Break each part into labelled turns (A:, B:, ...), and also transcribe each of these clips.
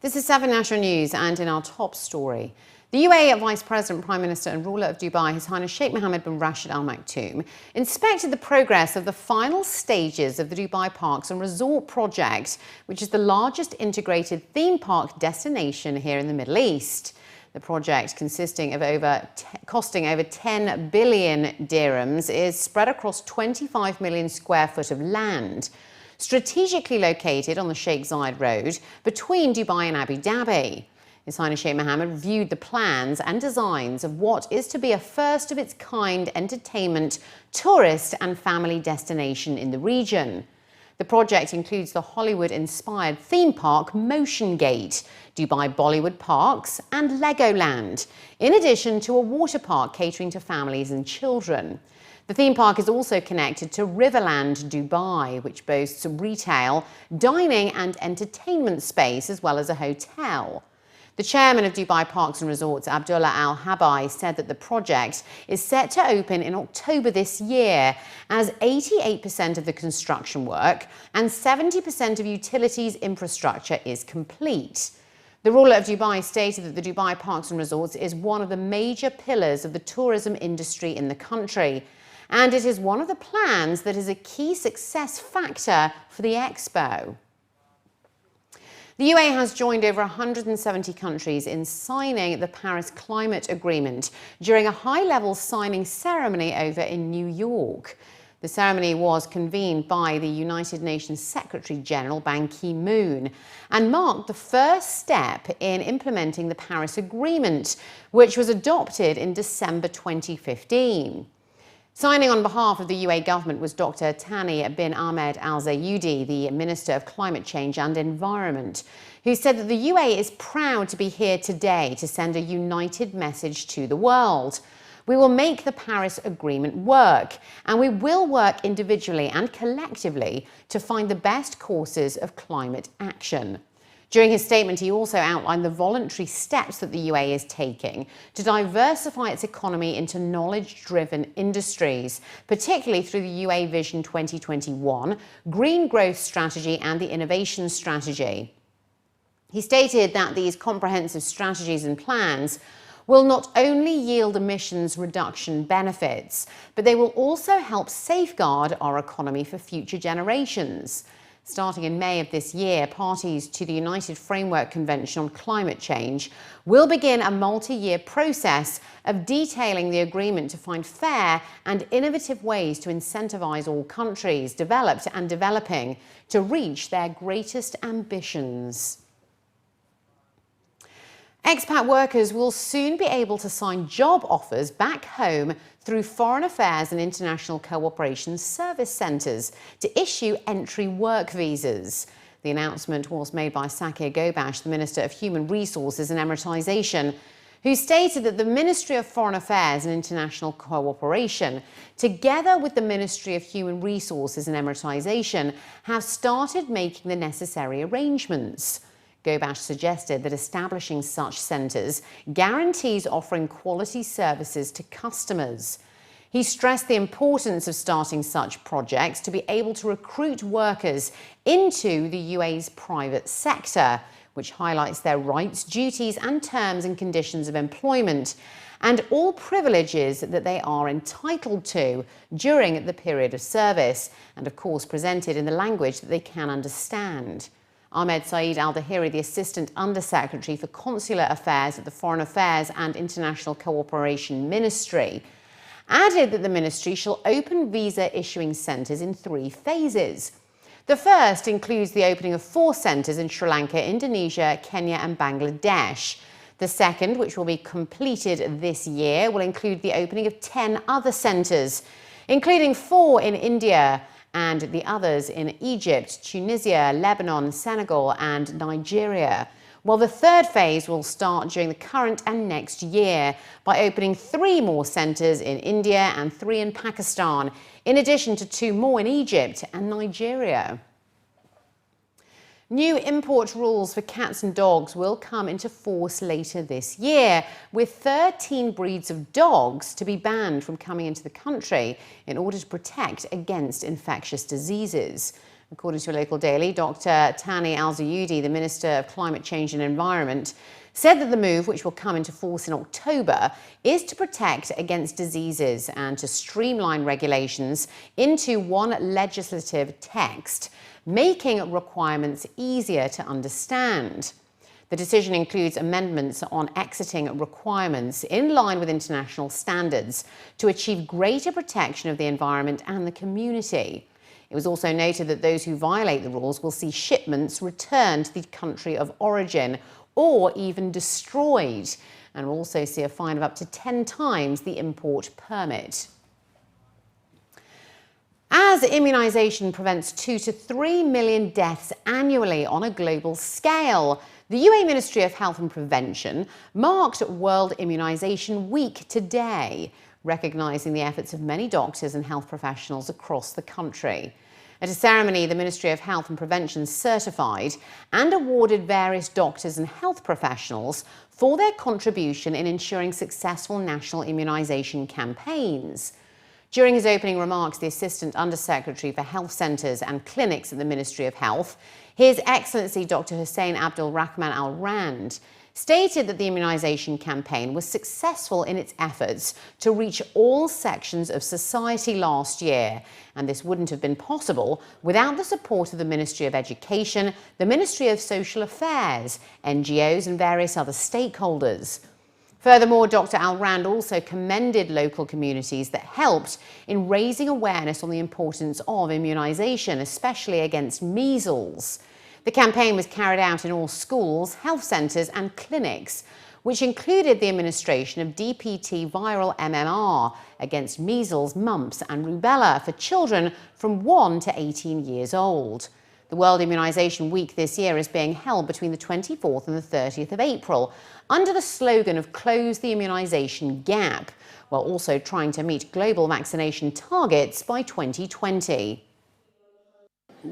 A: This is 7 National News, and in our top story, the UAE Vice President, Prime Minister and ruler of Dubai, His Highness Sheikh Mohammed bin Rashid Al Maktoum, inspected the progress of the final stages of the Dubai Parks and Resort project, which is the largest integrated theme park destination here in the Middle East. The project, costing over 10 billion dirhams, is spread across 25 million square foot of land, strategically located on the Sheikh Zayed Road between Dubai and Abu Dhabi. His Highness Sheikh Mohammed reviewed the plans and designs of what is to be a first-of-its-kind entertainment, tourist and family destination in the region. The project includes the Hollywood-inspired theme park Motion Gate, Dubai Bollywood Parks and Legoland, in addition to a water park catering to families and children. The theme park is also connected to Riverland Dubai, which boasts retail, dining and entertainment space, as well as a hotel. The chairman of Dubai Parks and Resorts, Abdullah Al Habai, said that the project is set to open in October this year, as 88% of the construction work and 70% of utilities infrastructure is complete. The ruler of Dubai stated that the Dubai Parks and Resorts is one of the major pillars of the tourism industry in the country, and it is one of the plans that is a key success factor for the Expo. The UAE has joined over 170 countries in signing the Paris Climate Agreement during a high-level signing ceremony over in New York. The ceremony was convened by the United Nations Secretary-General Ban Ki-moon and marked the first step in implementing the Paris Agreement, which was adopted in December 2015. Signing on behalf of the UAE government was Dr. Tayer bin Ahmed Al Zayudi, the Minister of Climate Change and Environment, who said that the UAE is proud to be here today to send a united message to the world. We will make the Paris Agreement work, and we will work individually and collectively to find the best courses of climate action. During his statement, he also outlined the voluntary steps that the UAE is taking to diversify its economy into knowledge-driven industries, particularly through the UAE Vision 2021, Green Growth Strategy and the Innovation Strategy. He stated that these comprehensive strategies and plans will not only yield emissions reduction benefits, but they will also help safeguard our economy for future generations. Starting in May of this year, parties to the United Framework Convention on Climate Change will begin a multi-year process of detailing the agreement to find fair and innovative ways to incentivize all countries, developed and developing, to reach their greatest ambitions. Expat workers will soon be able to sign job offers back home through Foreign Affairs and International Cooperation Service Centres to issue entry work visas. The announcement was made by Minister Ghobash, the Minister of Human Resources and Emiratisation, who stated that the Ministry of Foreign Affairs and International Cooperation, together with the Ministry of Human Resources and Emiratisation, have started making the necessary arrangements. Ghobash suggested that establishing such centres guarantees offering quality services to customers. He stressed the importance of starting such projects to be able to recruit workers into the UAE's private sector, which highlights their rights, duties and terms and conditions of employment, and all privileges that they are entitled to during the period of service, and of course presented in the language that they can understand. Ahmed Saeed Al-Dahiri, the Assistant Undersecretary for Consular Affairs at the Foreign Affairs and International Cooperation Ministry, added that the ministry shall open visa issuing centres in 3 phases. The first includes the opening of 4 centres in Sri Lanka, Indonesia, Kenya and Bangladesh. The second, which will be completed this year, will include the opening of 10 other centres, including 4 in India, and the others in Egypt, Tunisia, Lebanon, Senegal and Nigeria. While the third phase will start during the current and next year by opening 3 more centres in India and 3 in Pakistan, in addition to 2 more in Egypt and Nigeria. New import rules for cats and dogs will come into force later this year, with 13 breeds of dogs to be banned from coming into the country in order to protect against infectious diseases. According to a local daily, Dr. Tayer Al-Zayudi, the Minister of Climate Change and Environment, said that the move, which will come into force in October, is to protect against diseases and to streamline regulations into one legislative text, making requirements easier to understand. The decision includes amendments on exiting requirements in line with international standards to achieve greater protection of the environment and the community. It was also noted that those who violate the rules will see shipments returned to the country of origin or even destroyed, and will also see a fine of up to 10 times the import permit. As immunisation prevents 2 to 3 million deaths annually on a global scale, the UAE Ministry of Health and Prevention marked World Immunization Week today, recognising the efforts of many doctors and health professionals across the country. At a ceremony, the Ministry of Health and Prevention certified and awarded various doctors and health professionals for their contribution in ensuring successful national immunisation campaigns. During his opening remarks, the Assistant Undersecretary for Health Centres and Clinics at the Ministry of Health, His Excellency Dr. Hussein Abdul Rahman Al Rand, stated that the immunisation campaign was successful in its efforts to reach all sections of society last year, and this wouldn't have been possible without the support of the Ministry of Education, the Ministry of Social Affairs, NGOs and various other stakeholders. Furthermore, Dr. Al Rand also commended local communities that helped in raising awareness on the importance of immunisation, especially against measles. The campaign was carried out in all schools, health centres and clinics, which included the administration of DPT viral MMR against measles, mumps and rubella for children from 1 to 18 years old. The World Immunization Week this year is being held between the 24th and the 30th of April under the slogan of Close the Immunization Gap, while also trying to meet global vaccination targets by 2020.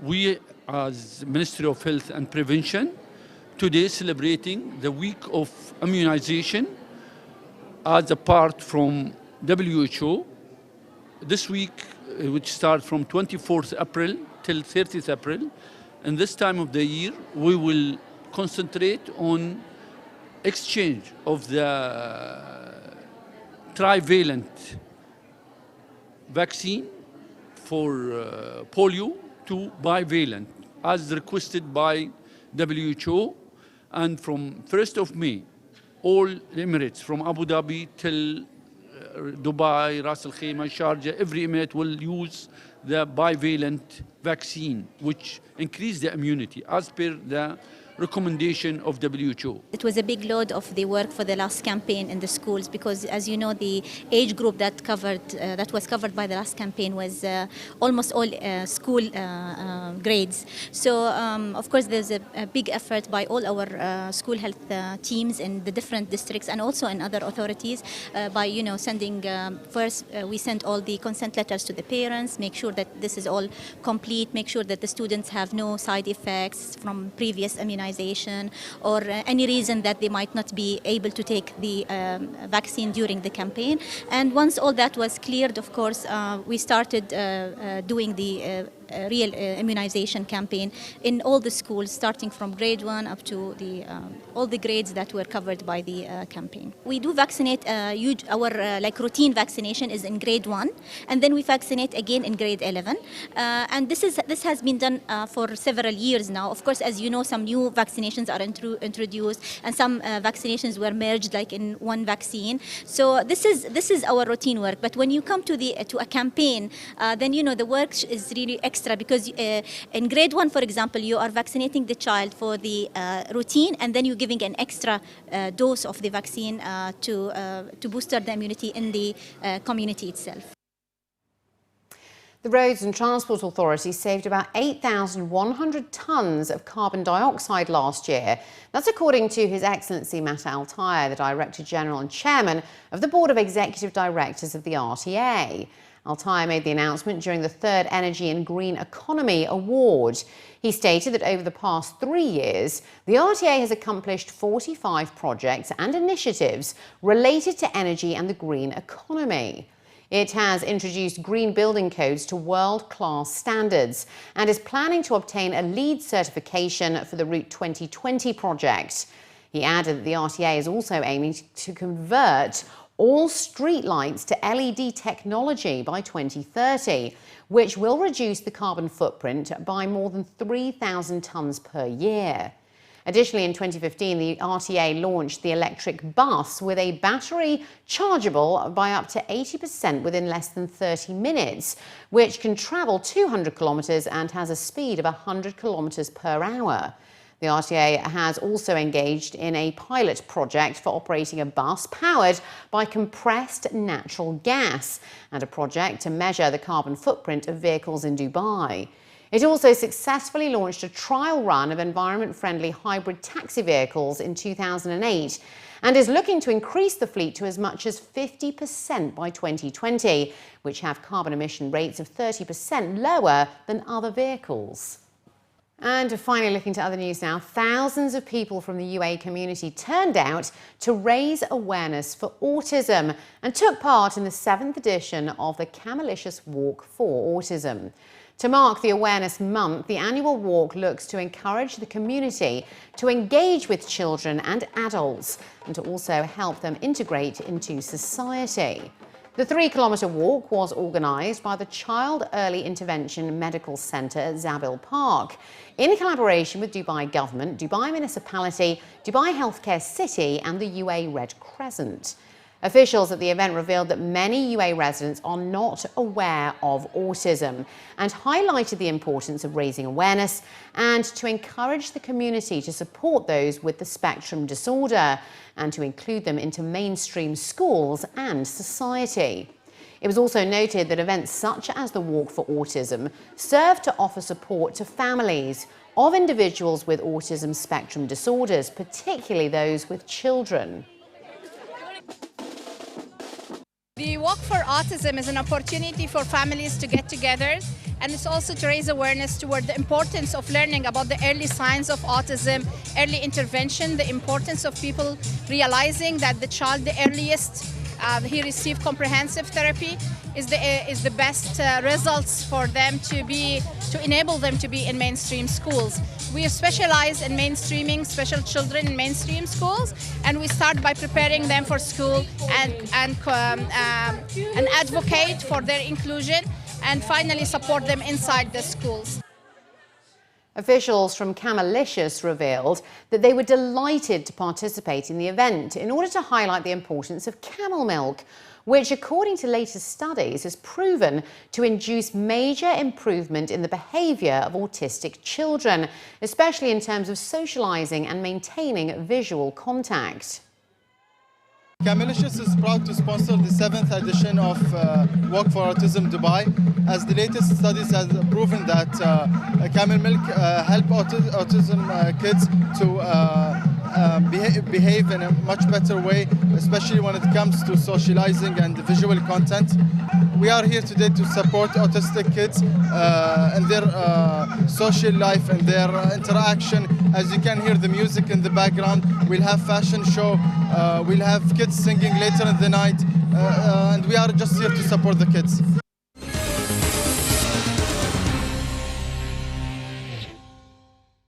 B: We, as Ministry of Health and Prevention, today celebrating the week of immunization as a part from WHO. This week, which starts from 24th April till 30th April, and this time of the year, we will concentrate on exchange of the trivalent vaccine for polio to bivalent, as requested by WHO. And from 1st of May, all Emirates from Abu Dhabi till Dubai, Ras Al Khaimah, Sharjah, every Emirate will use the bivalent vaccine, which increase the immunity as per the recommendation of WHO.
C: It was a big load of the work for the last campaign in the schools because, as you know, the age group that was covered by the last campaign was almost all school grades. So, of course, there's a big effort by all our school health teams in the different districts and also in other authorities by, sending first we sent all the consent letters to the parents, make sure that this is all complete, make sure that the students have no side effects from previous immunization or any reason that they might not be able to take the vaccine during the campaign. And once all that was cleared, of course, we started doing the real immunization campaign in all the schools, starting from grade 1 up to all the grades that were covered by the campaign. We do vaccinate, our routine vaccination is in grade 1, and then we vaccinate again in grade 11. And this has been done for several years now. Of course, as you know, some new vaccinations are introduced, and some vaccinations were merged like in one vaccine. So this is our routine work. But when you come to a campaign, then the work is really extra, because in grade 1, for example, you are vaccinating the child for the routine, and then you're giving an extra dose of the vaccine to booster the immunity in the community itself.
A: The Roads and Transport Authority saved about 8,100 tonnes of carbon dioxide last year. That's according to His Excellency Mata Al Tayer, the Director General and Chairman of the Board of Executive Directors of the RTA. Al Tayer made the announcement during the 3rd Energy and Green Economy Award. He stated that over the past 3 years, the RTA has accomplished 45 projects and initiatives related to energy and the green economy. It has introduced green building codes to world-class standards and is planning to obtain a LEED certification for the Route 2020 project. He added that the RTA is also aiming to convert all streetlights to LED technology by 2030, which will reduce the carbon footprint by more than 3,000 tonnes per year. Additionally, in 2015, the RTA launched the electric bus with a battery chargeable by up to 80% within less than 30 minutes, which can travel 200 kilometres and has a speed of 100 kilometres per hour. The RTA has also engaged in a pilot project for operating a bus powered by compressed natural gas and a project to measure the carbon footprint of vehicles in Dubai. It also successfully launched a trial run of environment-friendly hybrid taxi vehicles in 2008 and is looking to increase the fleet to as much as 50% by 2020, which have carbon emission rates of 30% lower than other vehicles. And finally, looking to other news now, thousands of people from the UAE community turned out to raise awareness for autism and took part in the 7th edition of the Camalicious Walk for Autism. To mark the Awareness Month, the annual walk looks to encourage the community to engage with children and adults and to also help them integrate into society. The 3-kilometre walk was organised by the Child Early Intervention Medical Centre at Zabil Park in collaboration with Dubai Government, Dubai Municipality, Dubai Healthcare City and the UAE Red Crescent. Officials at the event revealed that many UAE residents are not aware of autism and highlighted the importance of raising awareness and to encourage the community to support those with the spectrum disorder and to include them into mainstream schools and society. It was also noted that events such as the Walk for Autism serve to offer support to families of individuals with autism spectrum disorders, particularly those with children.
D: The Walk for Autism is an opportunity for families to get together, and it's also to raise awareness toward the importance of learning about the early signs of autism, early intervention, the importance of people realizing that the child, the earliest he received comprehensive therapy is the best results for them to enable them to be in mainstream schools. We specialize in mainstreaming special children in mainstream schools, and we start by preparing them for school and advocate for their inclusion and finally support them inside the schools.
A: Officials from Camalicious revealed that they were delighted to participate in the event in order to highlight the importance of camel milk, which, according to latest studies, has proven to induce major improvement in the behaviour of autistic children, especially in terms of socialising and maintaining visual contact.
E: Camalicious is proud to sponsor the 7th edition of Walk for Autism Dubai, as the latest studies have proven that camel milk help autism kids to behave in a much better way, especially when it comes to socializing and visual content. We are here today to support autistic kids in their social life and their interaction. As you can hear the music in the background, we'll have fashion show, we'll have kids singing later in the night, and we are just here to support the kids.